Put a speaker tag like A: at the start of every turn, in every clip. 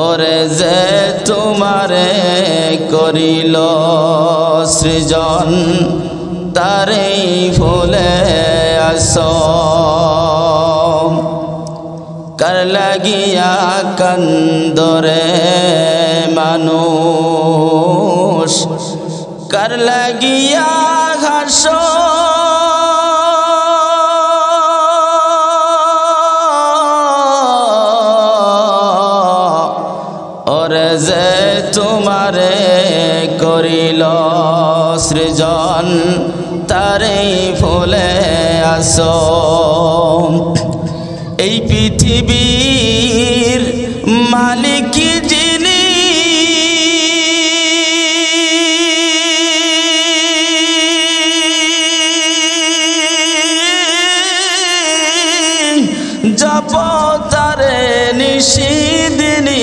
A: ওরে যে তোমারে করিল সৃজন তারেই ফুলে আসম কার লাগিয়া কান্দরে মানুষ কার লাগিয়া হাস ওরে যে তোমারে করিল সৃজন তারেই ফুলে আসম এই পৃথিবীর মালিক যিনি জপ তারে নিশিদিনী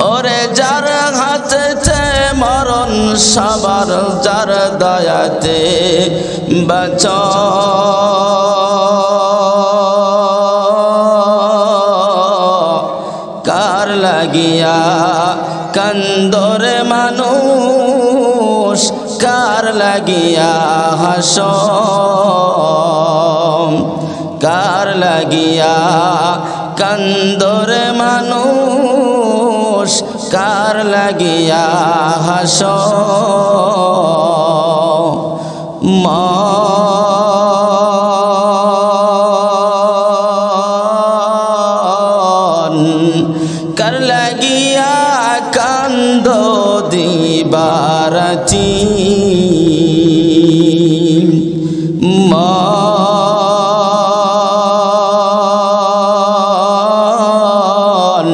A: ওরে যার হাতে মরণ সবার যার দয়াতে বাঁচ কার লাগিয়া কান্দরে মানুষ কার লাগিয়া হাস কার লাগিয়া কান্দরে মানুষ কার লাগিয়া হাস মন কার লাগিয়া কান্দ দিবারাতি মন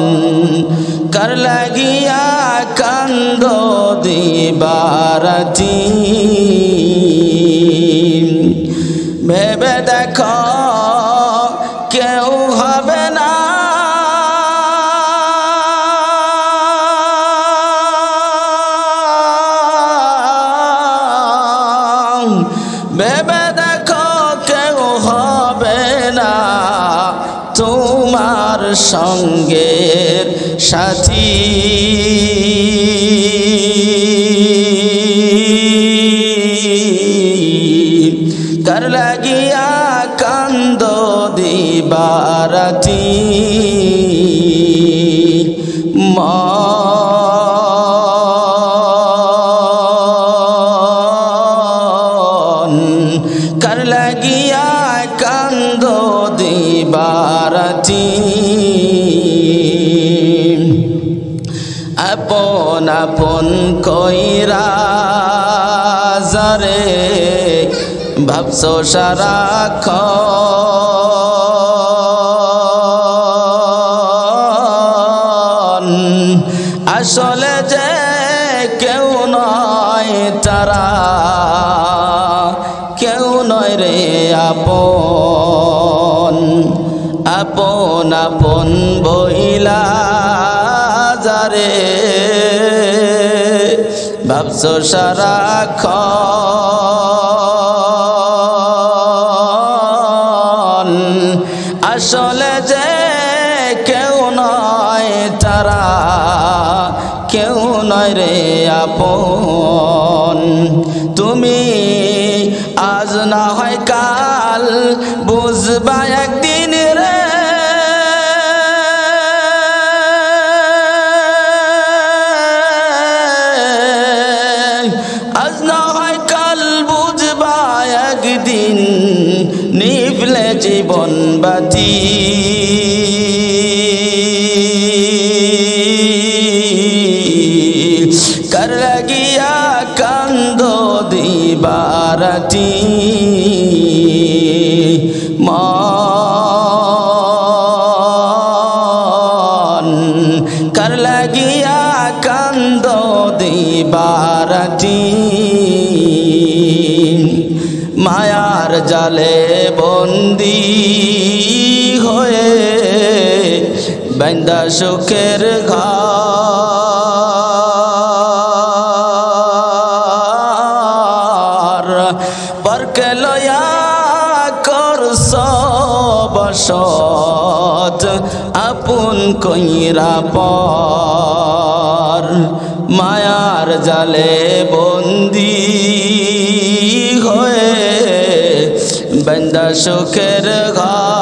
A: কার লাগিয়া কান্দ দিবারাতি ভেবে দেখো কেউ হবে না ভেবে দেখো কেউ হবে না তোমার সঙ্গের সাথী কার লাগিয়া কান্দ দিবারাতি মন কার লাগিয়া কান্দ দিবারাতি আপন আপন কইরা যারে ভাবছো সারাক্ষণ আসলে যে কেউ নয় তারা কেউ নয় রে আপন আপন আপন বইলা যারে ভাবছো সারাক্ষণ আসলে যে কেউ নয় তারা কেউ নয় রে আপন তুমি আজ না হয় কাল বুঝবা একদিন রে আজ না হয় কাল বুঝবা একদিন নিভলে জীবন বাতি কার লাগিয়া কান্দ দিবারাতি মন কার লাগিয়া কান্দ দিবারাতি মায়ার জালে বন্দী হয়ে বান্দা সুখের ঘর কইরা পর মায়ার জালে বন্দী হয়ে বান্দা সুখের ঘর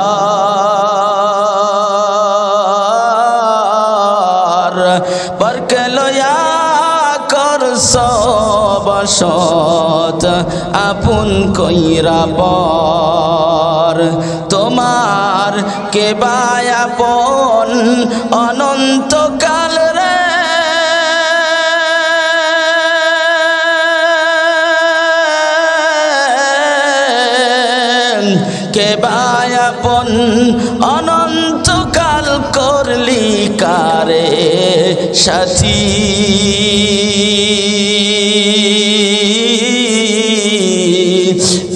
A: পরকে লয়া করছ বসত আপন কইরা পর তোমার কে বায়াপন অনন্তকাল রে কে বায়াপন অনন্তকাল করলি কারে সাথী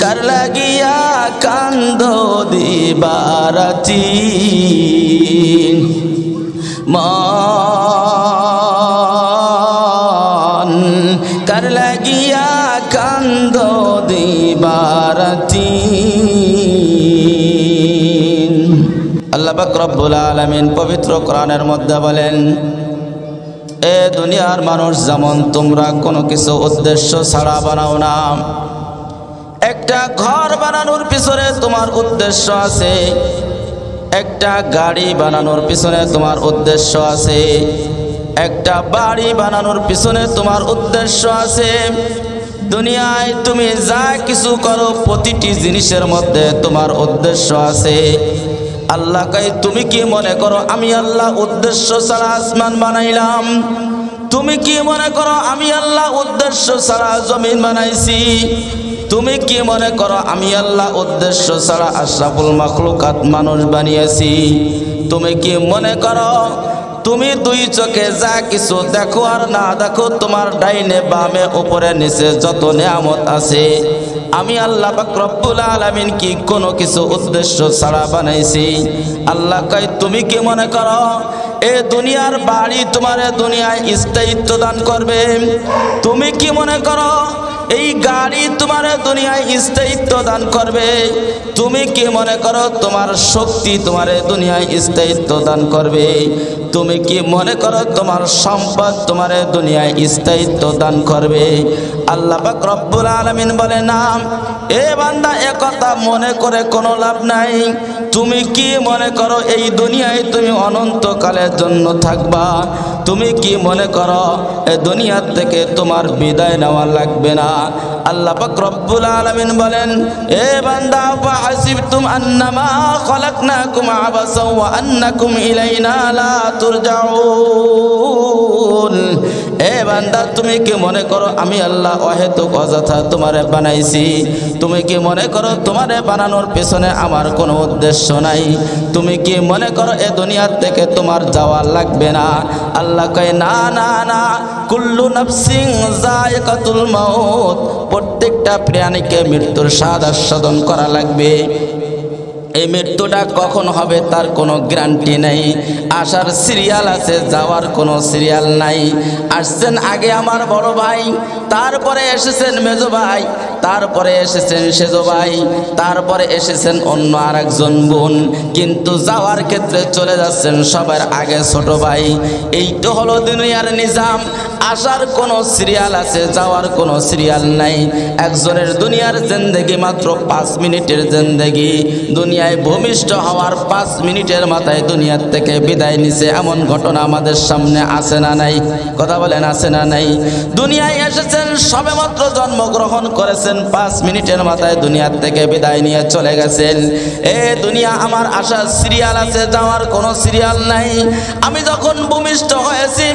A: কার লাগিয়া কান্দ দিবারাতি মন কার লাগিয়া কান্দ দিবারাতি আল্লাহ পাক রব্বুল আলামিন পবিত্র কোরআনের মধ্যে বলেন এ দুনিয়ার মানুষ যেমন তোমরা কোনো কিছু উদ্দেশ্য ছাড়া বানাও না একটা ঘর বানানোর পিছনে তোমার উদ্দেশ্য আছে একটা গাড়ি বানানোর পিছনে তোমার উদ্দেশ্য আছে একটা বাড়ি বানানোর পিছনে তোমার উদ্দেশ্য আছে দুনিয়ায় তুমি যা কিছু করো প্রতিটি জিনিসের মধ্যে তোমার উদ্দেশ্য আছে আল্লাহ কয় তুমি কি মনে করো আমি আল্লাহ উদ্দেশ্য ছাড়া আসমান বানাইলাম তুমি কি মনে করো আমি আল্লাহ উদ্দেশ্য ছাড়া জমিন বানাইছি তুমি কি মনে করো আমি আল্লাহ উদ্দেশ্য ছাড়া আশরাফুল মাখলুকাত মানুষ বানিয়েছি তুমি কি মনে করো তুমি দুই চোখে যা কিছু দেখো আর না দেখো তোমার ডাইনে বামে উপরে নিচে যত নিয়ামত আছে আমি আল্লাহ পাক রব্বুল আলামিন কি কোনো কিছু উদ্দেশ্য ছাড়া বানাইছি আল্লাহ কয় তুমি কি মনে করো এ দুনিয়ার বাড়ি তোমারে দুনিয়ায় স্থায়িত্ব দান করবে তুমি কি মনে করো এই গাড়ি তোমার দুনিয়ায় স্থায়িত্ব দান করবে তুমি কি মনে করো তোমার শক্তি তোমার দুনিয়ায় স্থায়িত্ব দান করবে তুমি কি মনে করো তোমার সম্পদ তোমার দুনিয়ায় স্থায়িত্ব দান করবে আল্লাহ পাক রব্বুল আলামিন বলে না এ বান্দা একথা মনে করে কোনো লাভ নাই তুমি কি মনে করো এই দুনিয়ায় তুমি অনন্তকালের জন্য থাকবা তুমি কি মনে করো এই দুনিয়া থেকে তোমার বিদায় নেওয়া লাগবে না আল্লাহ পাক রব্বুল আলামিন বলেন এ বান্দা ফাহাসিবতুম আন্নামা খলাকনাকুম আবাসা ওয়া আন্নাকুম ইলাইনা লা তুরজাউন এ বান্দা তুমি কি মনে করো আমি আল্লাহ অহেতুক অযথা তোমারে বানাইছি তুমি কি মনে করো তোমারে বানানোর পেছনে আমার কোনো উদ্দেশ্য নাই তুমি কি মনে করো এ দুনিয়া থেকে তোমার যাওয়া লাগবে না আল্লাহ কয় না না না কুল্লু নাফসিন যায়কাতুল মাউত প্রত্যেকটা প্রাণীকে মৃত্যুর স্বাদ আস্বাদন করা লাগবে এই মৃত্যুটা কখন হবে তার কোনো গ্যারান্টি নেই আসার সিরিয়াল আছে যাওয়ার কোনো সিরিয়াল নাই আসছেন আগে আমার বড় ভাই তারপরে এসেছেন মেজো ভাই তারপরে এসেছেন সেজো ভাই তারপরে এসেছেন অন্য আরেকজন বোন কিন্তু যাওয়ার ক্ষেত্রে চলে যাচ্ছেন সবার আগে ছোট ভাই এই তো হলো দুনিয়ার নিজাম আসার কোনো সিরিয়াল আছে যাওয়ার কোনো সিরিয়াল নাই একজনের দুনিয়ার জিন্দেগি মাত্র 5 মিনিটের জিন্দেগি দুনিয়ায় ভূমিষ্ঠ হওয়ার 5 মিনিটের মাথায় দুনিয়ার থেকে বিদায় নিছে এমন ঘটনা আমাদের সামনে আছে না নাই কথা বলেন আছে না নাই দুনিয়ায় এসেছেন সবেমাত্র জন্মগ্রহণ করেছেন 5 মিনিটের মাথায় দুনিয়ার থেকে বিদায় নিয়ে চলে গেছেন এ দুনিয়া আমার আসার সিরিয়াল আছে যাওয়ার কোনো সিরিয়াল নাই আমি যখন ভূমিষ্ঠ হয়েছি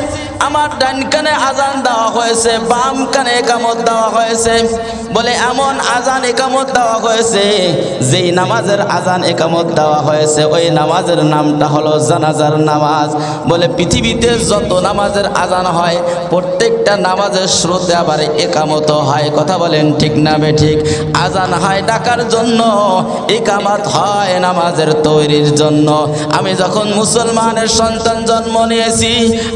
A: আমার ডান কানে আজান দেওয়া হয়েছে বাম কানে ইকামত দেওয়া হয়েছে বলে এমন আজান ইকামত দেওয়া হয়েছে যেই নামাজের আজান ইকামত দেওয়া হয়েছে ওই নামাজের নামটা হলো জানাজার নামাজ বলে পৃথিবীতে যত নামাজের আজান হয় প্রত্যেকটা নামাজের শুরুতে আবার ইকামত হয় কথা বলেন ঠিক না বেঠিক আজান হয় ডাকার জন্য ইকামত হয় নামাজের তৈরির জন্য আমি যখন মুসলমানের সন্তান জন্ম নিয়েছি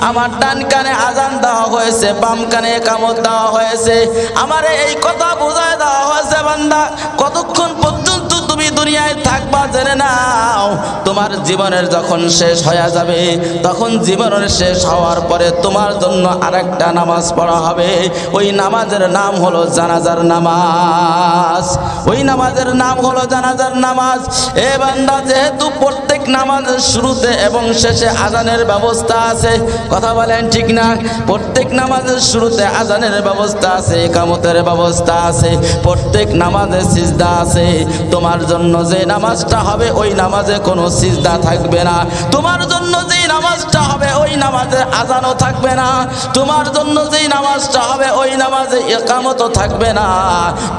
A: আমার ডান কানে আজান দেওয়া হয়েছে বাম কানে ইকামত দেওয়া হয়েছে আমারে এই কথা বোঝায় দেওয়া হয়েছে বান্দা কতক্ষণ পর্যন্ত তুমি দুনিয়ায় থাকবা জেনে নাও তোমার জীবনের যখন শেষ হয়ে যাবে তখন জীবনের শেষ হওয়ার পরে তোমার জন্য আরেকটা নামাজ পড়া হবে। ওই নামাজের নাম হলো জানাজার নামাজ। ওই নামাজের নাম হলো জানাজার নামাজ। এ বান্দা, যেহেতু প্রত্যেক নামাজের শুরুতে এবং শেষে আজানের ব্যবস্থা আছে, কথা বলেন ঠিক না? প্রত্যেক নামাজের শুরুতে আজানের ব্যবস্থা আছে, ইকামতের ব্যবস্থা আছে, প্রত্যেক নামাজে সিজদা আছে। তোমার জন্য যে নামাজটা হবে ওই নামাজে কোনো সিজদা থাকবে না। তোমার জন্য যেই নামাজটা হবে ওই নামাজে আজানও থাকবে না। তোমার জন্য যেই নামাজটা হবে ওই নামাজে ইকামতও থাকবে না।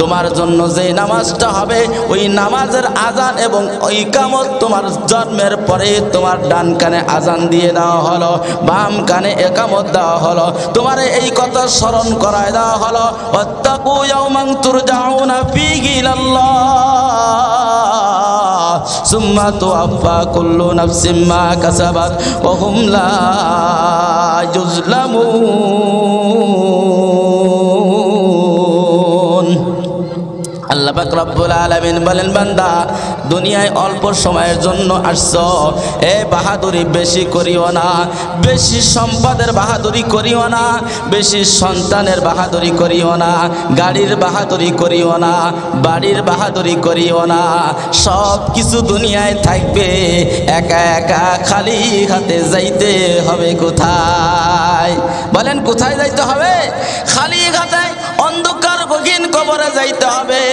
A: তোমার জন্য যেই নামাজটা হবে ওই নামাজের আজান এবং ইকামত তোমার জন্মের পরে তোমার ডান কানে আজান দিয়ে দেওয়া হলো, বাম কানে ইকামত দেওয়া হলো। তোমার এই কথা স্মরণ করায় দেওয়া হলো, ওয়াত্তাকু ইয়াওমান তুরজাউনা ফীহি ইলাল্লাহ সুম্মা তুওয়াফা কুল্লু নাফসিম মা কাসাবাত ওয়া হুম লা ইউজলামুন। আল্লাহ পাক রব্বুল আলামিন বলেন, বান্দা দুনিয়ায় অল্প সময়ের জন্য আসছো, এ বাহাদুরি বেশি করিও না, বেশি সম্পদের বাহাদুরি করিও না, বেশি সন্তানের বাহাদুরি করিও না, গাড়ির বাহাদুরি করিও না, বাড়ির বাহাদুরি করিও না। সব কিছু দুনিয়ায় থাকবে, একা একা খালি হাতে যাইতে হবে কোথায়? বলেন কোথায় যাইতে হবে? খালি হাতে অন্ধকার গহীন কবরে যাইতে হবে।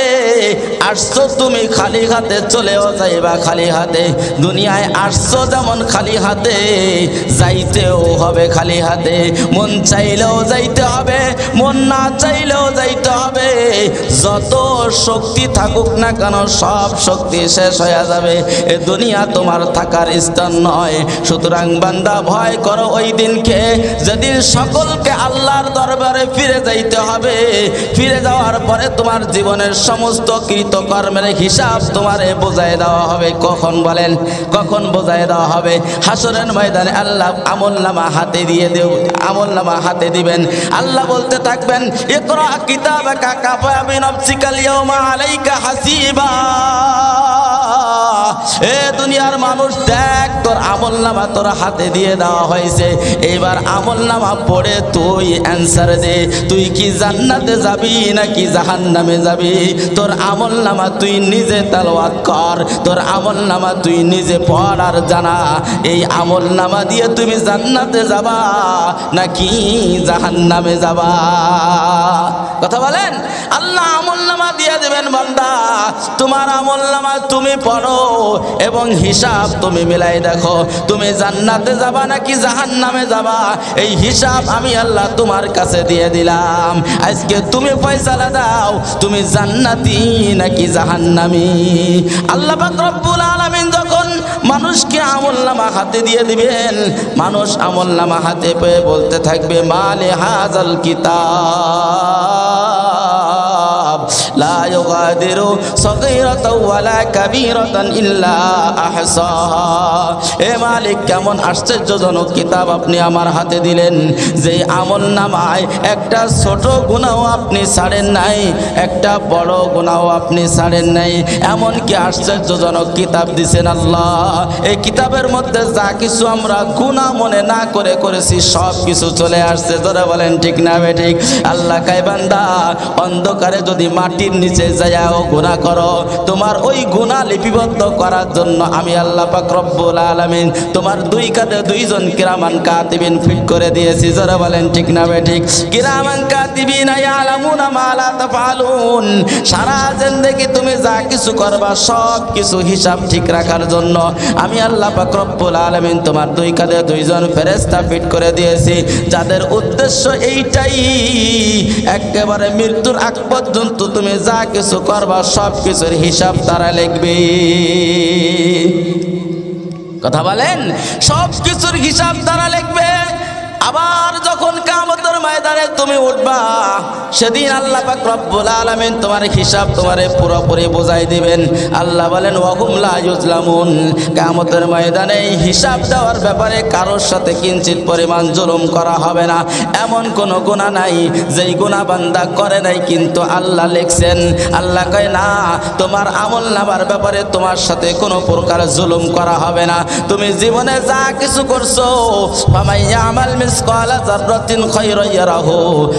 A: আসছো তুমি খালি হাতে, চলেও যাইবা খালি হাতে। দুনিয়ায় আসছো যেমন খালি হাতে, যাইতেও হবে খালি হাতে। মন চাইলেও যাইতে হবে, মন না চাইলেও যাইতে হবে। যত শক্তি থাকুক না কেন সব শক্তি শেষ হয়ে যাবে। এ দুনিয়া তোমার থাকার স্থান নয়। সুতরাং বান্দা ভয় করো ওই দিনকে, যেদিন সকলকে আল্লাহর দরবারে ফিরে যাইতে হবে। ফিরে যাওয়ার পরে তোমার জীবনের সমস্ত কৃতকর্মের হিসাব তোমারে বোঝায় দেওয়া হবে। কখন বলেন? কখন বোঝায় দেওয়া হবে? হাসরের ময়দানে আল্লাহ আমলনামা হাতে দিয়ে দেব, আমলনামা হাতে দিবেন। আল্লাহ বলতে থাকবেন, ইকরা কিতাবাকা কাফা বিনাফসিকাল ইয়াওমা আলাইকা হাসিবা। এ দুনিয়ার মানুষ দেখ, তোর আমলনামা তোর হাতে দিয়ে দেওয়া হয়েছে। এইবার আমলনামা পড়ে তুই অ্যান্সার দে, তুই কি জান্নাতে যাবি নাকি জাহান্নামে যাবি? তোর আমলনামা তুই নিজে তেলাওয়াত কর, তোর আমলনামা তুই নিজে পড় আর জানা, এই আমলনামা দিয়ে তুমি জান্নাতে যাবা নাকি জাহান্নামে যাবা? কথা বলেন। আল্লাহ আমলনামা দিয়ে দেবেন। বান্দা তোমার আমলনামা তুমি পড়ো এবং হিসাব তুমি মিলাই দেখো, তুমি জান্নাতে যাবা নাকি জাহান্নামে যাবা। এই হিসাব আমি আল্লাহ তোমার কাছে দিয়ে দিলাম। আজকে তুমি ফয়সালা দাও, তুমি জান্নাতি নাকি জাহান্নামী। আল্লাহ পাক রব্বুল আলামিন যখন মানুষকে আমলনামা হাতে দিয়ে দিবেন, মানুষ আমলনামা হাতে পেয়ে বলতে থাকবে, মালে হাজাল কিতাব লা ইউগাদিরু সগীরাতাও ওয়ালা কাবীরাতান ইল্লা আহসাহা। এ মালিক, কেমন আশ্চর্যজনক কিতাব আপনি আমার হাতে দিলেন, যে আমলনামায় একটা ছোট গুনাহও আপনি ছাড়েন নাই, একটা বড় গুনাহও আপনি ছাড়েন নাই। এমন কি আশ্চর্যজনক কিতাব দিছেন আল্লাহ। এই কিতাবের মধ্যে যা কিছু আমরা গুনাহ মনে না করে করেছি সব কিছু চলে আসছে। যারা বলেন ঠিক না বেঠিক? আল্লাহ কয়, বান্দা অন্ধকারে যদি মাটির নিচে যাও গুনাহ করো, তোমার ওই গুনাহ লিপিবদ্ধ করার জন্য আমি আল্লাহ পাক রব্বুল আলামিন তোমার দুই কাঁধে দুইজন কিরামান কাতিবিন ফিট করে দিয়েছি। যারা বলেন ঠিক না বেঠিক? কিরামান কাতিবিন ইয়ালামুনা মা লা তাফআলুন। সারা জিন্দেগি তুমি যা কিছু করবা সব কিছু হিসাব ঠিক রাখার জন্য আমি আল্লাহ পাক রব্বুল আলামিন তোমার দুই কাঁধে দুইজন ফেরেশতা ফিট করে দিয়েছি, যাদের উদ্দেশ্য এইটাই, একেবারে মৃত্যুর আগ পর্যন্ত তুমি যা কিছু করবা সব কিছুর হিসাব তারা লিখবে। কথা বলেন? সব কিছুর হিসাব তারা লিখবে। আবার যখন যখন কিয়ামতের ময়দানে তুমি উঠবা সেদিন আল্লাহ পাক রব্বুল আলামিন তোমার হিসাব তোমারে পুরোপুরি বুঝাই দিবেন। আল্লাহ বলেন ওয়াহুম লা ইউজলামুন, কিয়ামতের ময়দানে এই হিসাব দেওয়ার ব্যাপারে কারোর সাথে কিঞ্চিত পরিমাণ জুলুম করা হবে না। এমন কোনো গুনাহ নাই যেই গুনাহ বান্দা করে নাই কিন্তু আল্লাহ লিখছেন। আল্লাহ কয় না, তোমার আমল নামার ব্যাপারে তোমার সাথে কোনো প্রকার জুলুম করা হবে না। তুমি জীবনে যা কিছু করছো, ফামান ইয়ামাল মিসকালা যাররাতিন খায়রান ইয়ারাহু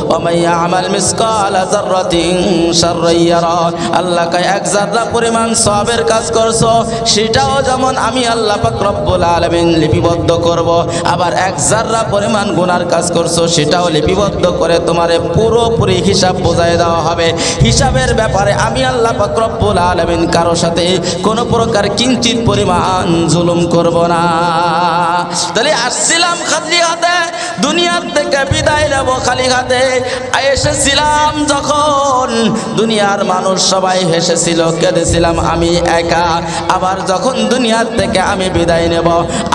A: ওয়া মান ইয়ামাল মিসকালা যাররাতিন শাররান ইয়ারা। আল্লাহ কয় এক যারা পরিমাণ সওয়াবের কাজ করছো সেটাও যেমন আমি আল্লাহ পাক রব্বুল আলামিন লিপিবদ্ধ করব, আবার এক যারা পরিমাণ গুনার কাজ করছো সেটাও লিপিবদ্ধ করে তোমারে পুরোপুরি হিসাব বোঝায় দেওয়া হবে। হিসাবের ব্যাপারে আমি আল্লাহ পাক রব্বুল আলামিন কারো সাথে কোনো প্রকার কিঞ্চিত পরিমাণ জুলুম করব না। তাহলে আসছিলাম খালি হাতে, দুনিয়ার থেকে বিদায় নেব খালি হাতে। এসেছিলাম যখন দুনিয়ার মানুষ সবাই হেসেছিল, কেঁদেছিলাম আমি একা। আবার যখন দুনিয়ার থেকে আমি বিদায় নেব,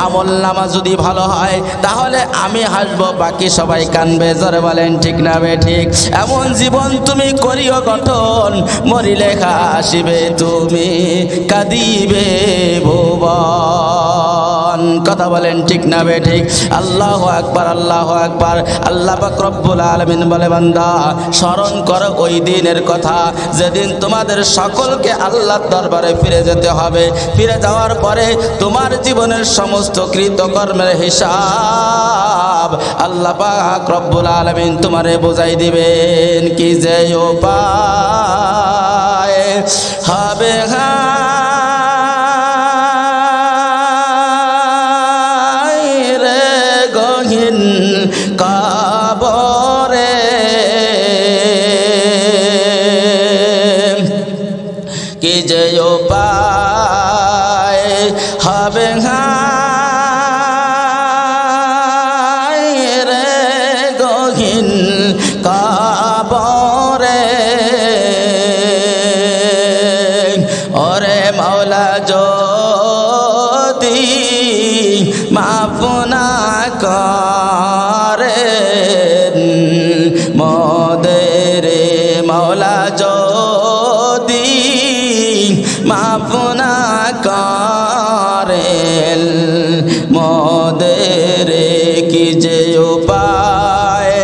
A: আমল নামা যদি ভালো হয় তাহলে আমি হাসবো, বাকি সবাই কানবে। জোরে বলেন ঠিক না বে ঠিক? এমন জীবন তুমি করিও গঠন, মরিলে হাসিবে তুমি, কাঁদিবে ভুবন। কথা বলেন ঠিক না বে ঠিক? আল্লাহু আকবার, আল্লাহু আকবার। আল্লাহ পাক রব্বুল আলামিন বলে বান্দা স্মরণ করো ওই দিনের কথা যেদিন তোমাদের সকলকে আল্লাহর দরবারে ফিরে যেতে হবে। ফিরে যাওয়ার পরে তোমার জীবনের সমস্ত কৃতকর্মের হিসাব আল্লাহ পাক রব্বুল আলামিন তোমারে বুঝাই দিবেন। কি যে উপায় হবে রে গহীন কবরে, কি যে উপায় হবে রে গহীন কবরে। ওরে মাওলা যদি মাফ না করেন মোদের, মাওলা যদি মাফ না করেন মোদের, কি যে উপায়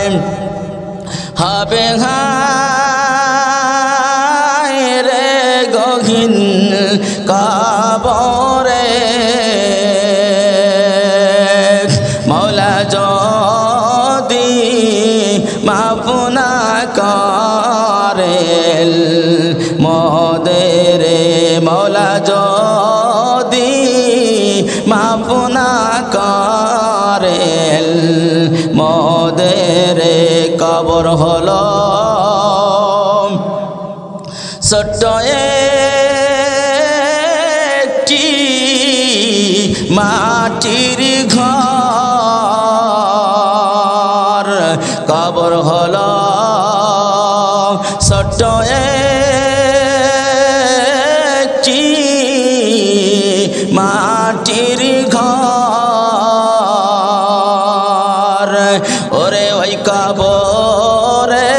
A: হবে রে গহীন কবরে। মাওলা যদি মাফ না করেন মোদের, মাওলা যদি মাফ না করেন মোদের, কবর হলো ছোট্ট একটি মাটির ঘর। কবর হলো ছোট্ট একটি মাটির ঘর। ওরে ওই কবরে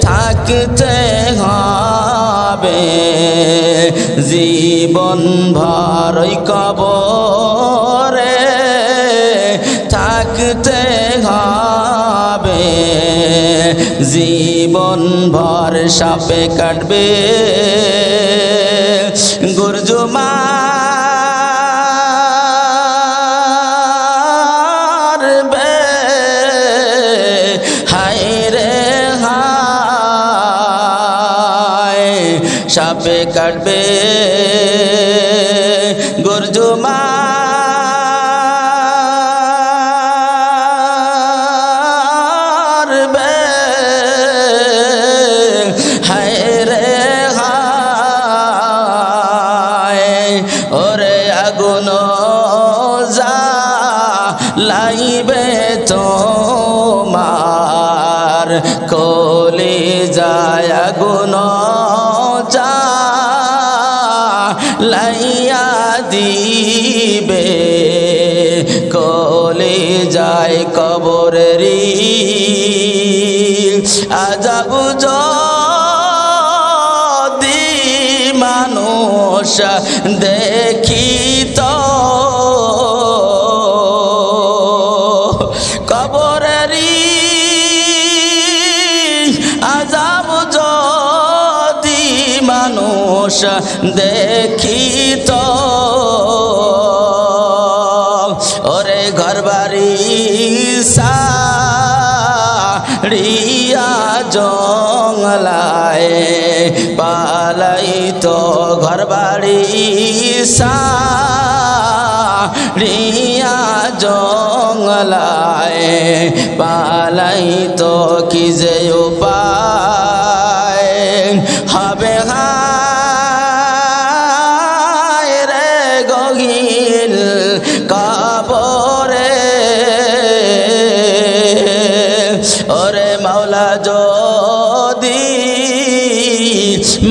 A: থাকতে হবে জীবন ভর, ওই কবরে থাকতে হবে জীবন ভর। সাপে কাটবে গুরজু মারবে, হায় রে হায়। সাপে কাটবে গুরজু মারবে, হায় রে হায়। ওরে আগুন জ্বালাইবে তোমার কলিজায়, আগুন জ্বালাইয়া দিবে কলিজায়। কবরের দেখিত কবরেরই আযাব যদি মানুষ দেখিত ওরে ঘরবাড়ি সাড়িয়া জঙ্গলায় পালাইতো ঘরবাড়ি সাড়িয়া জঙ্গলায় পালাইতো কি যে উপায় হবে হায় রে গহীন কবরে ওরে মাওলা যদি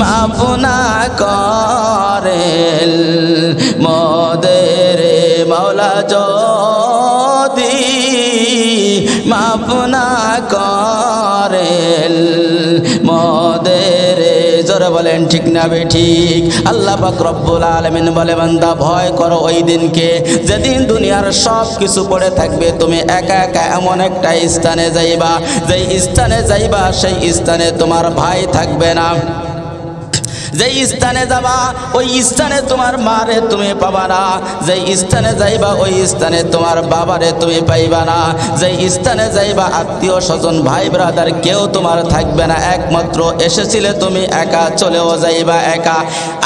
A: মাফ না করেন মোদের মাওলা যদি মাফ না করেন মোদের জোরে বলেন ঠিক না বেঠিক আল্লাহ পাক রব্বুল আলামিন বলে বান্দা ভয় করো ওই দিনকে যেদিন দুনিয়ার সব কিছু পড়ে থাকবে তুমি একা একা এমন একটা স্থানে যাইবা যেই স্থানে যাইবা সেই স্থানে তোমার ভাই থাকবে না যেই স্থানে যাবা ওই স্থানে তোমার মারে তুমি পাবা না যেই স্থানে যাইবা ওই স্থানে তোমার বাবারে তুমি পাইবা না যেই স্থানে যাইবা আত্মীয় স্বজন ভাই ব্রাদার কেউ তোমার থাকবে না একমাত্র এসেছিলে তুমি একা চলেও যাইবা একা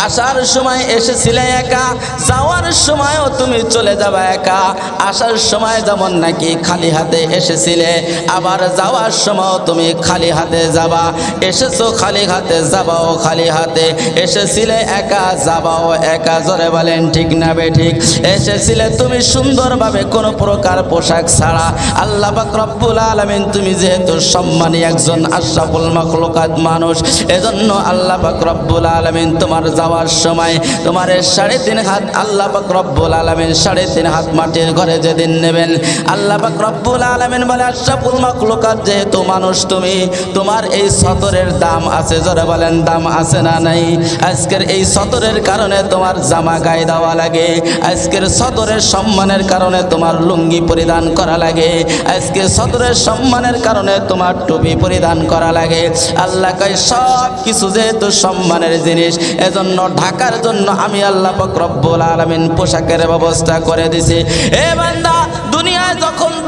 A: আসার সময় এসেছিলে একা যাওয়ার সময়ও তুমি চলে যাবা একা আসার সময় যেমন নাকি খালি হাতে এসেছিলে আবার যাওয়ার সময়ও তুমি খালি হাতে যাবা এসেছো খালি হাতে যাবাও খালি হাতে এসেছিলে একা যাবাও একা জোরে বলেন ঠিক না বেঠিক এসেছিলে তুমি সুন্দরভাবে কোনো প্রকার পোশাক ছাড়া আল্লাহ পাক রব্বুল আলামিন তুমি যেহেতু সম্মানী একজন আশরাফুল মাখলুকাত মানুষ এজন্য আল্লাহ পাক রব্বুল আলামিন তোমার যাওয়ার সময় তোমার 3.5 হাত আল্লাহ পাক রব্বুল আলামিন 3.5 হাত মাটির ঘরে যেদিন নেবেন আল্লাহ পাক রব্বুল আলামিন বলে আশরাফুল মাখলুকাত যেহেতু মানুষ তুমি তোমার এই সতরের দাম আছে জোরে বলেন দাম আছে না নাই আজকের এই সতরের কারণে তোমার জামা গায়ে দেওয়া লাগে আজকের সতরের সম্মানের কারণে তোমার লুঙ্গি পরিধান করা লাগে আজকে সতরের সম্মানের কারণে তোমার টুপি পরিধান করা লাগে আল্লাহ কয় সব কিছু যেহেতু সম্মানের জিনিস এজন্য ঢাকার জন্য আমি আল্লাহ পাক রব্বুল আলামিন পোশাকের ব্যবস্থা করে দিছি এ বান্দা দুনিয়ায়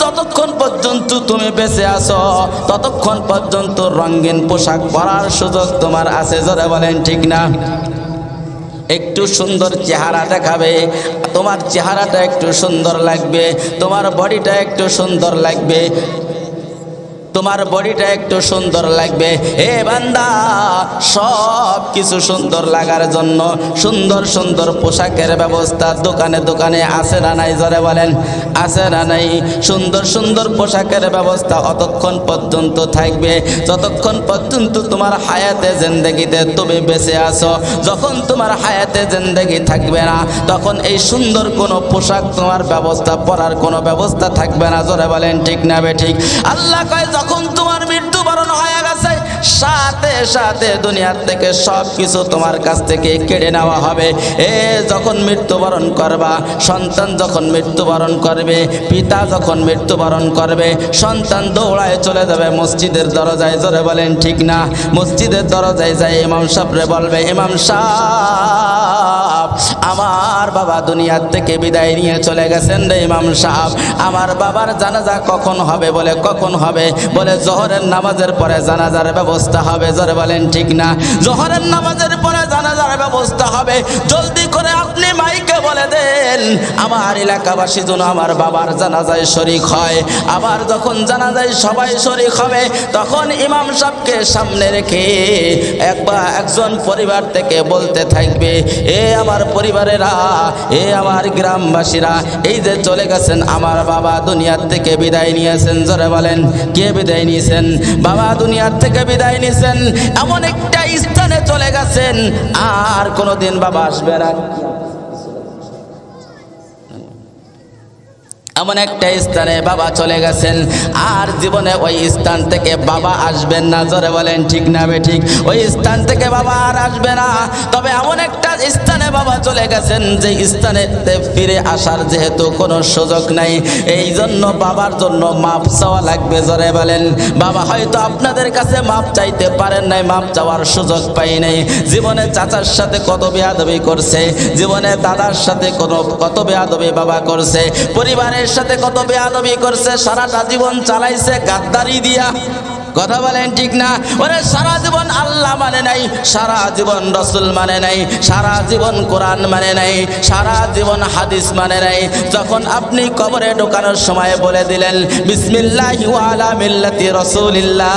A: যতক্ষণ পর্যন্ত তুমি বেঁচে আছো ততক্ষণ পর্যন্ত রঙিন পোশাক পরার সুযোগ তোমার আছে জোরে বলেন ঠিক না একটু সুন্দর চেহারা দেখাবে তোমার চেহারাটা একটু সুন্দর লাগবে তোমার বডিটা একটু সুন্দর লাগবে তোমার বডিটা একটু সুন্দর লাগবে এ বান্দা সব কিছু সুন্দর লাগার জন্য সুন্দর সুন্দর পোশাকের ব্যবস্থা দোকানে দোকানে আছে না নাই জোরে বলেন আছে না নাই সুন্দর সুন্দর পোশাকের ব্যবস্থা অতক্ষণ পর্যন্ত থাকবে যতক্ষণ পর্যন্ত তোমার হায়াতে জিন্দেগিতে তুমি বেঁচে আছো যখন তোমার হায়াতে জিন্দেগি থাকবে না তখন এই সুন্দর কোনো পোশাক তোমার ব্যবস্থা পরার কোনো ব্যবস্থা থাকবে না জোরে বলেন ঠিক না বেঠিক আল্লাহ কয় যখন তোমার মৃত্যুবরণ হয়ে গেছে সাথে সাথে দুনিয়ার থেকে সব কিছু তোমার কাছ থেকে কেড়ে নেওয়া হবে এ যখন মৃত্যুবরণ করবা সন্তান যখন মৃত্যুবরণ করবে পিতা যখন মৃত্যুবরণ করবে সন্তান দৌড়ায় চলে যাবে মসজিদের দরজায় জোরে বলেন ঠিক না মসজিদের দরজায় যায় ইমাম সাহেবরে বলবে ইমাম সাহেব আমার বাবা দুনিয়ার থেকে বিদায় নিয়ে চলে গেছেন রে ইমাম সাহেব আমার বাবার জানাজা কখন হবে বলে কখন হবে বলে জোহরের নামাজের পরে জানাজার ব্যবস্থা হবে জোরে বলেন ঠিক না জোহরের নামাজের পরে জানাজার ব্যবস্থা হবে জলদি করে আপনি মাইকে বলে দেন আমার এলাকাবাসী যেন আমার বাবার জানাজায় শরীক হয় আবার যখন জানাজায় সবাই শরীক হবে তখন ইমাম সাহেবকে সামনে রেখে একজন পরিবার থেকে বলতে থাকবে এ আমার পরিবারেরা এ আমার গ্রামবাসীরা এই যে চলে গেছেন আমার বাবা দুনিয়ার থেকে বিদায় নিয়েছেন জোরে বলেন কে বিদায় নিয়েছেন বাবা দুনিয়ার থেকে বিদায় নিয়েছেন এমন একটা স্থানে চলে গেছেন আর কোনোদিন বাবা আসবে না এমন একটা স্থানে বাবা চলে গেছেন, আর জীবনে ওই স্থান থেকে বাবা আসবেন না। জোরে বলেন ঠিক না বেঠিক? ওই স্থান থেকে বাবা আর আসবে না। তবে এমন একটা স্থানে বাবা চলে গেছেন যে স্থানে ফিরে আসার যেহেতু কোনো সুযোগ নাই, এই জন্য বাবার জন্য মাপ চাওয়া লাগবে। জোরে বলেন। বাবা হয়তো আপনাদের কাছে মাপ চাইতে পারেন নাই, মাপ চাওয়ার সুযোগ পাই নাই। জীবনে চাচার সাথে কত বেয়াদবি করছে, জীবনে দাদার সাথে কত বেয়াদবি বাবা করছে, পরিবারের সাথে কত বেয়াদবি করছে, সারাটা জীবন চালাইছে গাদ্দারি দিয়া। কথা বলেন ঠিক না? ওরে সারা জীবন আল্লাহ মানে নাই, সারা জীবন রসুল মানে নাই, সারা জীবন কোরআন মানে নাই, সারা জীবন হাদিস মানে নাই। যখন আপনি কবরে ঢোকানোর সময় বলে দিলেন বিসমিল্লাহি ওয়া আলা মিল্লাতি রাসূলিল্লাহ,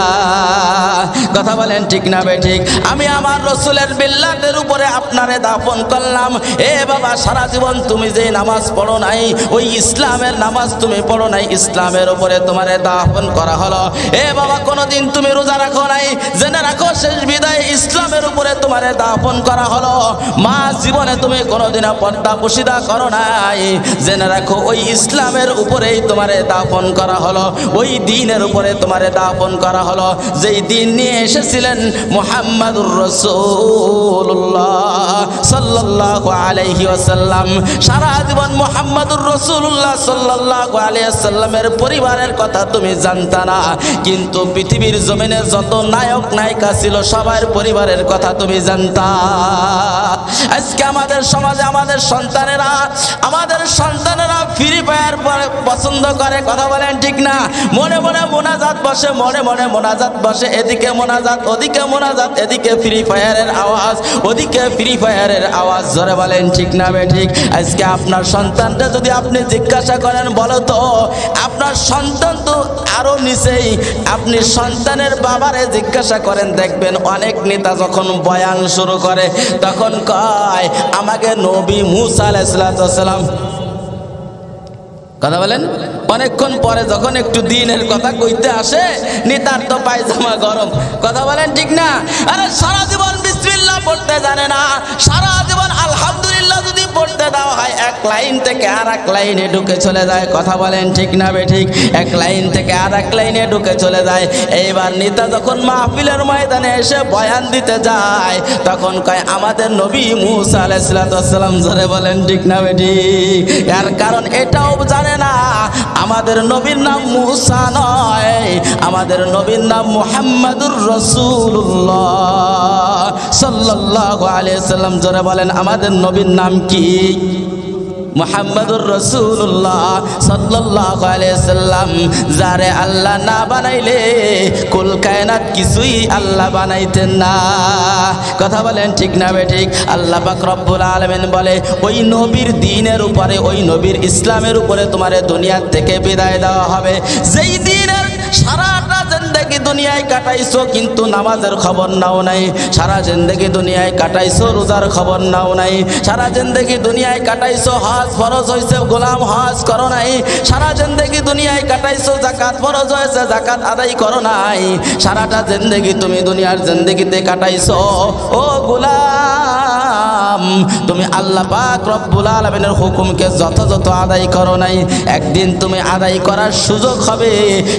A: কথা বলেন ঠিক না বেঠিক? আমি আমার রসুলের মিল্লাতের উপরে আপনারে দাফন করলাম। এ বাবা, সারা জীবন তুমি যে নামাজ পড়ো নাই, ওই ইসলামের নামাজ তুমি পড়ো নাই, ইসলামের উপরে তোমারে দাফন করা হলো। এ বাবা, কোনদিন তুমি রোজা রাখো নাই, জেনে রাখো শেষ বিদায় ইসলামের উপরে তোমারে দাফন করা হলো। মা জীবনে তুমি কোনদিন পর্দা পুশিদা করো নাই, জেনে রাখো ওই ইসলামের উপরেই তোমারে দাফন করা হলো, ওই দ্বীনের উপরে তোমারে দাফন করা হলো যেই দ্বীন নিয়ে এসেছিলেন মুহাম্মাদুর রাসূলুল্লাহ সাল্লাল্লাহু আলাইহি ওয়াসাল্লাম। সারা জীবন মুহাম্মাদুর রাসূলুল্লাহ সাল্লাল্লাহু আলাইহি ওয়াসাল্লামের পরিবারের কথা তুমি জানতা না, কিন্তু পৃথিবীর জমিনে যত নায়ক নায়িকা ছিল সবার পরিবারের কথা তুমি জানতা। আজকে আমাদের সমাজে আমাদের সন্তানেরা ফ্রি ফায়ার পছন্দ করে। কথা বলেন ঠিক না? মনে মনে মোনাজাত বসে, মনে মনে মোনাজাত বসে, এদিকে মোনাজাত ওদিকে মোনাজাত, এদিকে ফ্রি ফায়ারের আওয়াজ ওদিকে ফ্রি ফায়ারের আওয়াজ। জোরে বলেন ঠিক না বেঠিক? আজকে আপনার সন্তানটা যদি আপনি জিজ্ঞাসা করেন, বলো তো আপনার সন্তান তো আরো নিচেই, আপনি সন্তানের বাবারে জিজ্ঞাসা করেন, দেখবেন অনেক নেতা যখন বয়ান শুরু করে তখন কয় আমাকে নবী মুসা আলাইহিস সালাম। কথা বলেন? অনেকক্ষণ পরে যখন একটু দিনের কথা কইতে আসে, নেতার তো পায়জামা গরম। কথা বলেন ঠিক না? আরে সারা জীবন বিসমিল্লাহ পড়তে জানে না, সারা জীবন আলহামদুলিল্লাহ যদি পড়তে দেওয়া হয় এক লাইন থেকে আর এক লাইনে ঢুকে চলে যায়। কথা বলেন ঠিক না বেঠিক? এক লাইন থেকে আর এক লাইনে ঢুকে চলে যায়। এইবার নেতা যখন মাহফিলের ময়দানে এসে বয়ান দিতে যায় তখন কয় আমাদের নবী মুসা আলাইহিস সালাম। জোরে বলেন ঠিক না বেঠিক? এর কারণ এটাও জানে না আমাদের নবীর নাম মুসা নয়, আমাদের নবীর নাম মুহাম্মাদুর রাসূলুল্লাহ সাল্লাল্লাহু আলাইহি ওয়াসাল্লাম। জোরে বলেন আমাদের নবীর নাম কি? মুহাম্মাদুর রাসূলুল্লাহ সাল্লাল্লাহু আলাইহি ওয়াসাল্লাম। যারে আল্লাহ না বানাইলে কুল কায়নাত কিছুই আল্লাহ বানাইতেন না। কথা বলেন ঠিক না বেঠিক? আল্লাহ পাক রব্বুল আলামিন বলে ওই নবীর দ্বীনের উপরে, ওই নবীর ইসলামের উপরে তোমারে দুনিয়া থেকে বিদায় দেওয়া হবে, যেই দ্বীনের সারাটা জিন্দেগি দুনিয়ায় কাটাইছো কিন্তু নামাজের খবর নাও নাই, সারা জিন্দেগি দুনিয়ায় কাটাইছো রোজার খবর নাও নাই, সারা জিন্দেগি দুনিয়ায় কাটাইছো হজ ফরজ হয়েছে গোলাম হজ করো নাই, সারা জিন্দেগি দুনিয়ায় কাটাইছো জাকাত ফরজ হয়েছে জাকাত আদায় করো নাই, সারাটা জিন্দেগি তুমি দুনিয়ার জিন্দেগিতে কাটাইছো ও গোলাম, তুমি আল্লাহ পাক রব্বুল আলামিনের হুকুমকে যথাযথ আদায় করো নাই। একদিন তুমি আদায় করার সুযোগ হবে,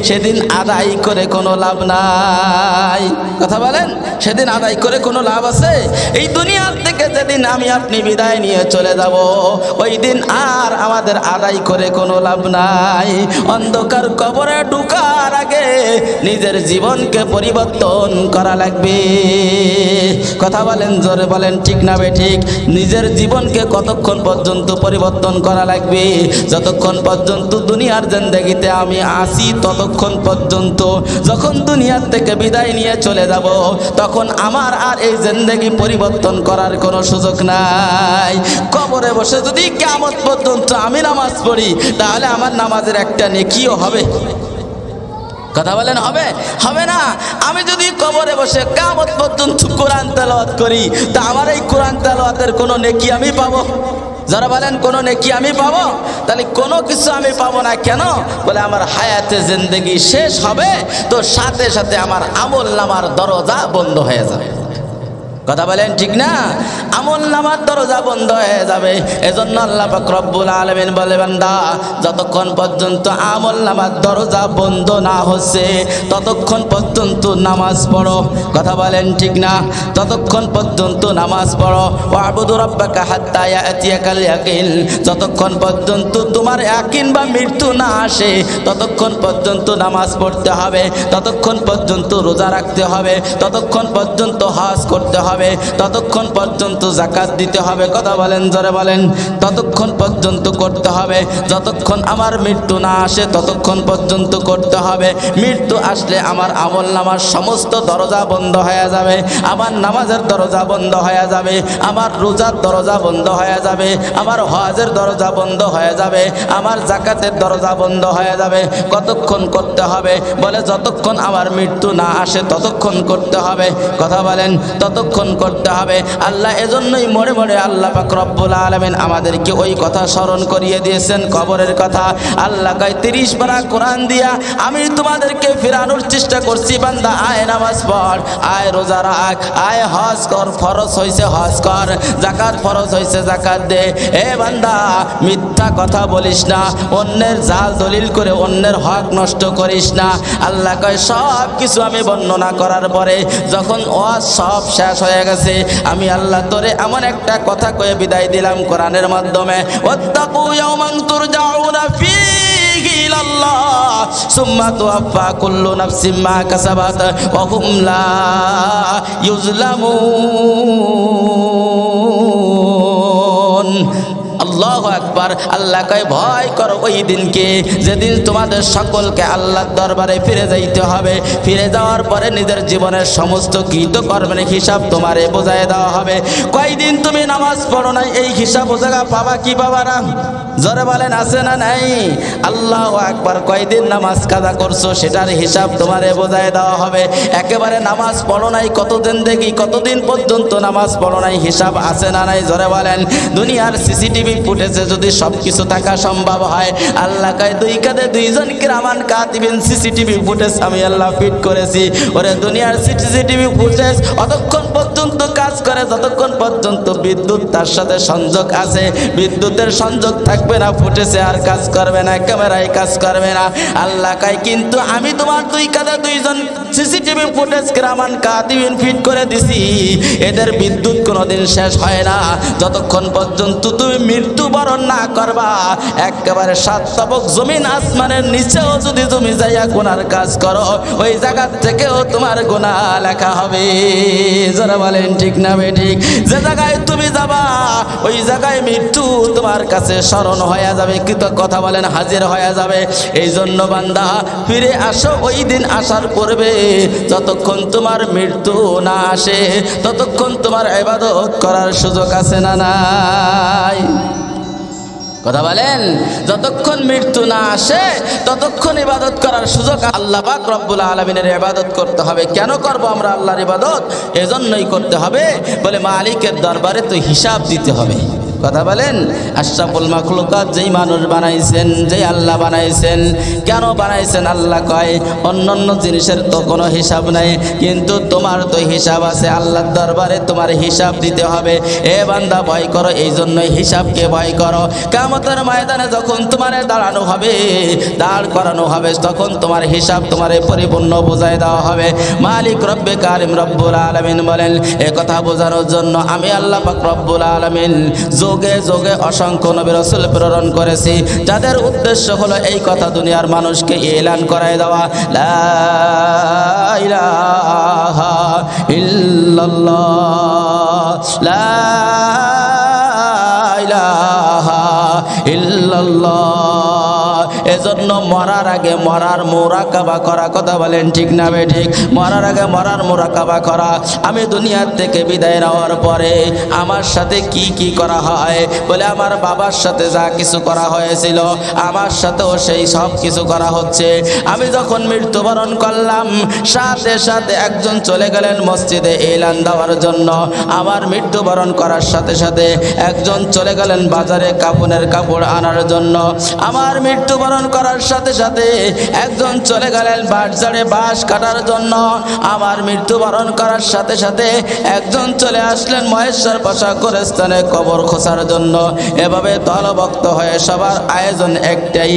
A: সেদিন আদায় করে কোনো লাভ নাই। কথা বলেন? সেদিন আদায় করে কোনো লাভ আছে? এই দুনিয়ার থেকে যেদিন আমি আপনি বিদায় নিয়ে চলে যাব ওই দিন আর আমাদের আদায় করে কোনো লাভ নাই। অন্ধকার কবরে ঢোকার আগে নিজের জীবনকে পরিবর্তন করা লাগবে। কথা বলেন? জোরে বলেন ঠিক না বেঠিক? নিজের জীবনকে কতক্ষণ পর্যন্ত পরিবর্তন করা লাগবে? যতক্ষণ পর্যন্ত দুনিয়ার জিন্দেগিতে আমি আসি ততক্ষণ পর্যন্ত। যখন দুনিয়ার থেকে বিদায় নিয়ে চলে যাব তখন আমার আর এই জিন্দেগি পরিবর্তন করার কোনো সুযোগ নাই। কবরে বসে যদি কিয়ামত পর্যন্ত আমি নামাজ পড়ি তাহলে আমার নামাজের একটা নেকিও হবে? কথা বলেন হবে? হবে না। আমি যদি কবরে বসে কিয়ামত পর্যন্ত কোরআন তেলাওয়াত করি তা আমার এই কোরআন তেলাওয়াতের কোনো নেকি আমি পাবো? যারা বলেন কোনো নেকি আমি পাবো? তাহলে কোনো কিছু আমি পাবো না। কেন? বলে আমার হায়াতে জিন্দেগি শেষ হবে তো সাথে সাথে আমার আমল নামার দরজা বন্ধ হয়ে যাবে। কথা বলেন ঠিক না? আমল নামার দরজা বন্ধ হয়ে যাবে। এজন্য আল্লাহ পাক রব্বুল আলামিন বলে বান্দা যতক্ষণ পর্যন্ত আমল নামার দরজা বন্ধ না হচ্ছে ততক্ষণ পর্যন্ত নামাজ পড়ো। কথা বলেন ঠিক না? ততক্ষণ পর্যন্ত নামাজ পড়ো। ওয়াবুদু রাব্বাকা হাত্তা ইয়াতিয়াকাল ইয়াকিন, যতক্ষণ পর্যন্ত তোমার ইয়াকিন বা মৃত্যু না আসে ততক্ষণ পর্যন্ত নামাজ পড়তে হবে, ততক্ষণ পর্যন্ত রোজা রাখতে হবে, ততক্ষণ পর্যন্ত হজ করতে হবে, ততক্ষণ পর্যন্ত যাকাত দিতে হবে। কথা বলেন, জোরে বলেন। ততক্ষণ পর্যন্ত করতে হবে যতক্ষণ আমার মৃত্যু না আসে ততক্ষণ পর্যন্ত করতে হবে। মৃত্যু আসলে আমার আমল নামার সমস্ত দরজা বন্ধ হয়ে যাবে, আমার নামাজের দরজা বন্ধ হয়ে যাবে, আমার রোজার দরজা বন্ধ হয়ে যাবে, আমার হজের দরজা বন্ধ হয়ে যাবে, আমার যাকাতের দরজা বন্ধ হয়ে যাবে। কতক্ষণ করতে হবে? বলে যতক্ষণ আমার মৃত্যু না আসে ততক্ষণ করতে হবে। কথা বলেন, ততক্ষণ করতে হবে। আল্লাহ এজন্যই মরে মরে আল্লাহ পাক রব্বুল আলামিন আমাদেরকে ওই কথা স্মরণ করিয়ে দিয়েছেন, কবরের কথা। আল্লাহ কয় 30 পারা কোরআন দিয়া আমি তোমাদেরকে ফেরানোর চেষ্টা করছি। বান্দা আয় নামাজ পড়, আয় রোজা রাখ, আয় হজ কর, ফরজ হয়েছে হজ কর, যাকাত ফরজ হয়েছে যাকাত দে। এ বান্দা মিথ্যা কথা বলিস না, অন্যের জাল দলিল করে অন্যের হক নষ্ট করিস না। আল্লাহ কয় সব কিছু আমি বর্ণনা করার পরে যখন ওয়াজ সব শেষ হয়ে গেছে আমি আল্লাহ তোরে এমন একটা কথা কয়ে বিদায় দিলাম কোরআনের মাধ্যমে, ওয়াত্তাকু ইয়াওমান তুরজাউনা ফীহি ইলাল্লাহ সুম্মা তুওয়াফা কুল্লু নাফসিম মা কাসাবাত ওয়া হুম লা ইউজলামুন। আল্লাহু আকবার। আল্লাহ কয় ভয় করো ওই দিনকে যেদিন তোমাদের সকলকে আল্লাহর দরবারে ফিরে যাইতে হবে। ফিরে যাওয়ার পরে নিজের জীবনের সমস্ত কৃতকর্মের হিসাব তোমারে বোঝায় দেওয়া হবে। কয়দিন তুমি নামাজ পড়ো নাই এই হিসাব বোঝা পাবা কি পাবা না? জোরে বলেন, আছে না নাই? আল্লাহু আকবার। কয়দিন নামাজ কাজা করছো সেটার হিসাব তোমারে বোঝায় দেওয়া হবে। একেবারে নামাজ পড়ো নাই কতদিন দেখি, কতদিন পর্যন্ত নামাজ পড়ো নাই হিসাব আছে না নাই? জোরে বলেন। দুনিয়ার সিসিটিভি ফুটেজে যদি সব কিছু থাকা সম্ভব হয়, আল্লাহ কয় 2 কাঁধে 2 জন কিরামান কাতিবিন সিসিটিভি ফুটেজ আমি আল্লাহ ফিট করেছি। ওরে দুনিয়ার সিসিটিভি ফুটেজ অতক্ষণ পর্যন্ত কাজ করে যতক্ষণ পর্যন্ত বিদ্যুৎ তার সাথে সংযোগ আছে। বিদ্যুতের সংযোগ থাকবে না, ফুটেছে আর কাজ করবে না, ক্যামেরায় কাজ করবে না। আল্লাহ কয় কিন্তু আমি তোমার 2 কাঁধে 2 জন সিসিটিভি ফুটেজ কিরামান কাতিবিন ফিট করে দিছি। এদের বিদ্যুৎ কোনোদিন শেষ হয় না যতক্ষণ পর্যন্ত তুমি মৃত্যুবরণ না করবা। একেবারে 7 তবক জমিন আসমানের নিচেও যদি তুমি যাইয়া গুনার কাজ করো ওই জায়গা থেকেও তোমার গুনাহ লেখা হবে। যারা বলেন ঠিক না বেঠিক? যে জায়গায় তুমি যাবা ওই জায়গায় মৃত্যু তোমার কাছে স্মরণ হয়ে যাবে, কিন্তু কথা বলেন হাজির হয়ে যাবে। এই জন্য বান্দা ফিরে আসো ওই দিন আসার পূর্বে। যতক্ষণ তোমার মৃত্যু না আসে ততক্ষণ তোমার ইবাদত করার সুযোগ আছে না নাই? কথা বলেন। যতক্ষণ মৃত্যু না আসে ততক্ষণ ইবাদত করার সুযোগ আল্লাহ পাক রব্বুল আলামিনের ইবাদত করতে হবে। কেন করব আমরা আল্লাহর ইবাদত? এজন্যই করতে হবে বলে মালিকের দরবারে তো হিসাব দিতে হবে। কথা বলেন। আশরাফুল মাখলুকাত যেই মানুষ বানাইছেন, যেই আল্লাহ বানাইছেন, কেন বানাইছেন? আল্লাহ কয় অন্যান্য জিনিসের তো কোনো হিসাব নাই, কিন্তু তোমার তো হিসাব আছে। আল্লাহর দরবারে তোমার হিসাব দিতে হবে। এ বান্দা ভয় করো, এই জন্যই হিসাবকে ভয় করো। কিয়ামতের ময়দানে যখন তোমারে দাঁড়ানো হবে, দাঁড় করানো হবে, তখন তোমার হিসাব তোমারে পরিপূর্ণ বোঝায় দেওয়া হবে। মালিক রব্বে কারিম রব্বুল আলামিন বলেন, এ কথা বোঝানোর জন্য আমি আল্লাহ পাক রব্বুল আলামিন যোগে যোগে অসংখ্য নবী রাসূল প্রেরণ করেছি, যাদের উদ্দেশ্য হলো এই কথা দুনিয়ার মানুষকে এলান করায় দেওয়া, লা ইলাহা ইল্লাল্লাহ, লা ইলাহা ইল্লাল্লাহ। এজন্য মরার আগে মরার মুরাকাবা করা। কথা বলেন ঠিক না বেঠিক? মরার আগে মরার মুরাকাবা করা। আমি দুনিয়ার থেকে বিদায় নেওয়ার পরে আমার সাথে কি কি করা হয়? বলে আমার বাবার সাথে যা কিছু করা হয়েছিল আমার সাথেও সেই সব কিছু করা হচ্ছে। আমি যখন মৃত্যুবরণ করলাম সাথে সাথে একজন চলে গেলেন মসজিদে এলান দেওয়ার জন্য। আমার মৃত্যুবরণ করার সাথে সাথে একজন চলে গেলেন বাজারে কাপড়ের কাপড় আনার জন্য। আমার মৃত্যুবরণ করার সাথে সাথে একজন চলে গেলেন বাঁশঝাড়ে বাঁশ কাটার জন্য। আমার মৃত্যুবরণ করার সাথে সাথে একজন চলে আসলেন মহেশ্বর পাশা গোরস্থানে কবর খোঁচার জন্য। এভাবে দলভক্ত হয়ে সবার আয়োজন একটাই,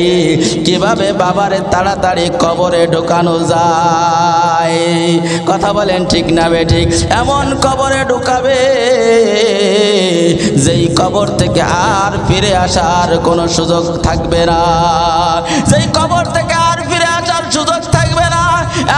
A: কিভাবে বাবারে তাড়াতাড়ি কবরে ঢুকানো যায়। কথা বলেন ঠিক না বেঠিক? এমন কবরে ঢুকাবে যেই কবর থেকে আর ফিরে আসার কোনো সুযোগ থাকবে না, যেই কবর থেকে আর ফিরে আসার সুযোগ থাকবে না,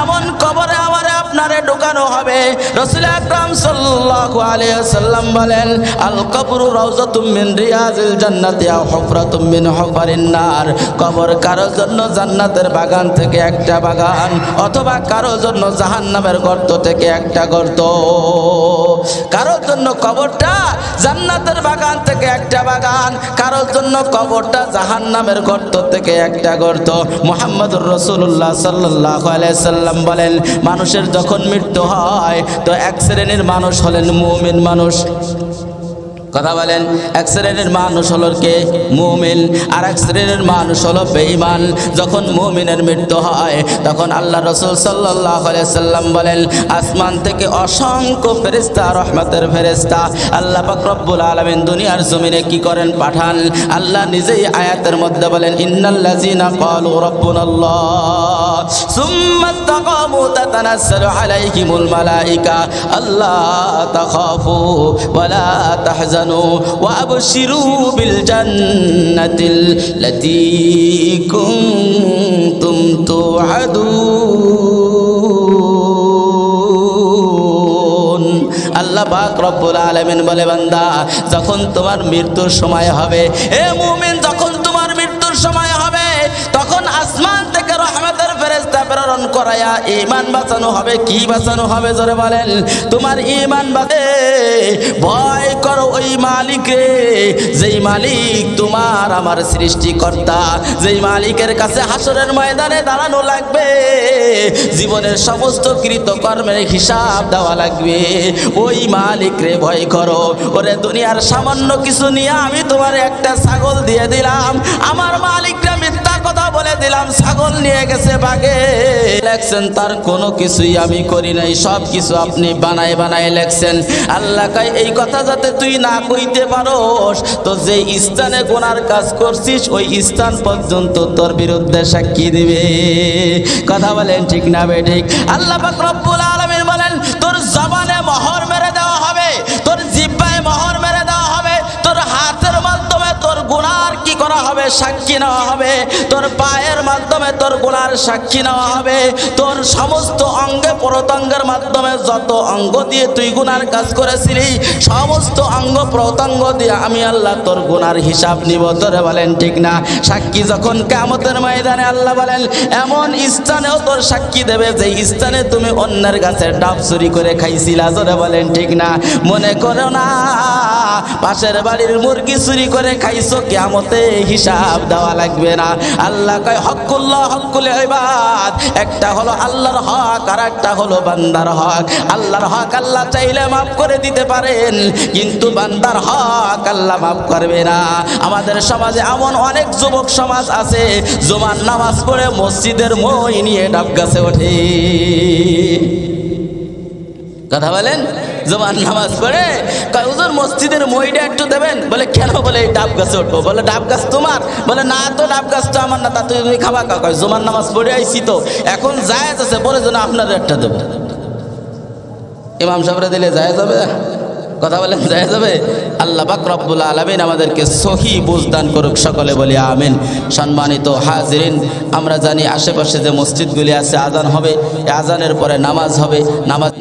A: এমন কবরে আমারে আপনারে ঢুকানো হবে। রাসূল আকরাম সাল্লাল্লাহু আলাইহি ওয়াসাল্লাম বলেন, আল কবরু রাউযাতুম মিন রিয়াজিল জান্নাতি আও হুফরাতুম মিন হুফারিন নার। কবর কারোর জন্য জান্নাতের বাগান থেকে একটা বাগান, অথবা কারোর জন্য জাহান্নামের গর্ত থেকে একটা গর্ত। কারোর জন্য কবরটা জান্নাতের বাগান থেকে একটা বাগান, কারোর জন্য কবরটা জাহান্নামের গর্ত থেকে একটা গর্ত। মুহাম্মদুর রাসূলুল্লাহ সাল্লাল্লাহু আলাইহি সাল্লাম বলেন, মানুষের যখন মৃত্যু হয় তো এক শ্রেণীর মানুষ হলেন মুমিন মানুষ। কথা বলেন, এক শ্রেণীর মানুষ হলো কে? মুমিন। আর এক শ্রেণীর মানুষ হলো বেঈমান। যখন মুমিনের মৃত্যু হয় তখন আল্লাহ রাসূল সাল্লাল্লাহু আলাইহি সাল্লাম বলেন, আসমান থেকে অসংখ্য ফেরেশতা, রহমতের ফেরেশতা আল্লাহ পাক রব্বুল আলামিন দুনিয়ার জমিনে কি করেন? পাঠান। আল্লাহ নিজেই আয়াতের মধ্যে বলেন, ইন্নাল্লাযীনা ক্বালু রাব্বুনাল্লাহ সুম্মা ইসতাকামু তাতানাজ্জালু আলাইহিমুল মালায়েকা আল্লা তাখাফু ওয়া লা তাহজানু وأبشروا بالجنة التي كنتم توعدون। আল্লাহ পাক রব্বুল আলামিন বলে, বান্দা যখন তোমার মৃত্যুর সময় হবে, এ মুমিন যখন তোমার মৃত্যুর সময় হবে তখন আসমান থেকে রহমতের ফেরেশতা প্রেরণ করায়া ঈমান বাঁচানো হবে। কি বাঁচানো হবে? জোরে বলেন। তোমার ঈমান বাঁচে। ভয় করো ওই মালিককে, যেই মালিক তোমার আমার সৃষ্টিকর্তা, যেই মালিকের কাছে হাসরের ময়দানে দাঁড়ানো লাগবে, জীবনের সমস্ত কৃতকর্মের হিসাব দেওয়া লাগবে। ওই মালিক রে ভয় করো। ওরে দুনিয়ার সামান্য কিছু নিয়ে আমি তোমার একটা ছাগল দিয়ে দিলাম, আমার মালিকরা মিথ্যা কথা বলে দিলাম, ছাগল নিয়ে গেছে বাগে। লেখছেন তার কোনো কিছুই আমি করি নাই, সব কিছু আপনি বানায় বানায় লেখছেন। আল্লাহ কয়, এই কথা যাতে তুই না কইতে পারোস, তো যে স্থানে গুনার কাজ করছিস ওই স্থান পর্যন্ত তোর বিরুদ্ধে সাক্ষী দিবে। কথা বলেন ঠিক না বেঠিক? আল্লাহ পাক রব্বুল আলামিন বলেন, তোর জবানে মোহর মেরে দেওয়া হবে, তোর জিহ্বায় মোহর মেরে দেওয়া হবে, তোর হাতের মাধ্যমে তোর গুনার কি করা হবে? সাক্ষী নেওয়া হবে। তোর পায়ের মাধ্যমে তোর গুনার সাক্ষী নেওয়া হবে। তোর সমস্ত অঙ্গে প্রত্যঙ্গের মাধ্যমে যত অঙ্গ দিয়ে তুই গুনার কাজ করেছিলি সমস্ত অঙ্গ প্রত্যঙ্গ দিয়ে আমি আল্লাহ তোর গুনার হিসাব নিব। তোরে বলেন ঠিক না? সাক্ষী যখন কিয়ামতের ময়দানে আল্লাহ বলেন, এমন স্থানেও তোর সাক্ষী দেবে যে স্থানে তুমি অন্যের গাছের ডাব চুরি করে খাইছিলা। তোরে বলেন ঠিক না? মনে করো না পাশের বাড়ির মুরগি চুরি করে খাইছো, কিয়ামতে হিসাব দেওয়া লাগবে না। আল্লাহ কয়, হকুল্লাহ হকুল ইবাদ, একটা হলো আল্লাহর হক আর একটা হলো বান্দার হক। আল্লাহর হক আল্লাহ চাইলে মাফ করে দিতে পারেন, কিন্তু বান্দার হক আল্লাহ মাফ করবে না। আমাদের সমাজে এমন অনেক যুবক সমাজ আছে, জুমার নামাজ পড়ে মসজিদের মই নিয়ে ডাব গাছে ওঠে। কথা বলেন, জুমার নামাজ পড়ে কয়, হুজুর মসজিদের মইটা একটু দেবেন। বলে কেন? বলে এই ডাব গাছে উঠবো। বলে ডাব গাছ তোমার? বলে না তো, ডাব গাছ তো আমার না। তা তুমি খাবা কা? কয় জুমার নামাজ পড়ে আইছি তো, এখন জায়েজ আছে, বলে যেন আপনাদের একটা দেবো। ইমাম সাহেবরা দিলে জায়েজ হবে? কথা বলেন, জায়েজ হবে? আল্লাহ পাক রব্বুল আলামিন আমাদেরকে সহি বুঝদান করুক, সকলে বলি আমিন। সম্মানিত হাজিরিন, আমরা জানি আশেপাশে যে মসজিদগুলি আছে আজান হবে, আজানের পরে নামাজ হবে। নামাজ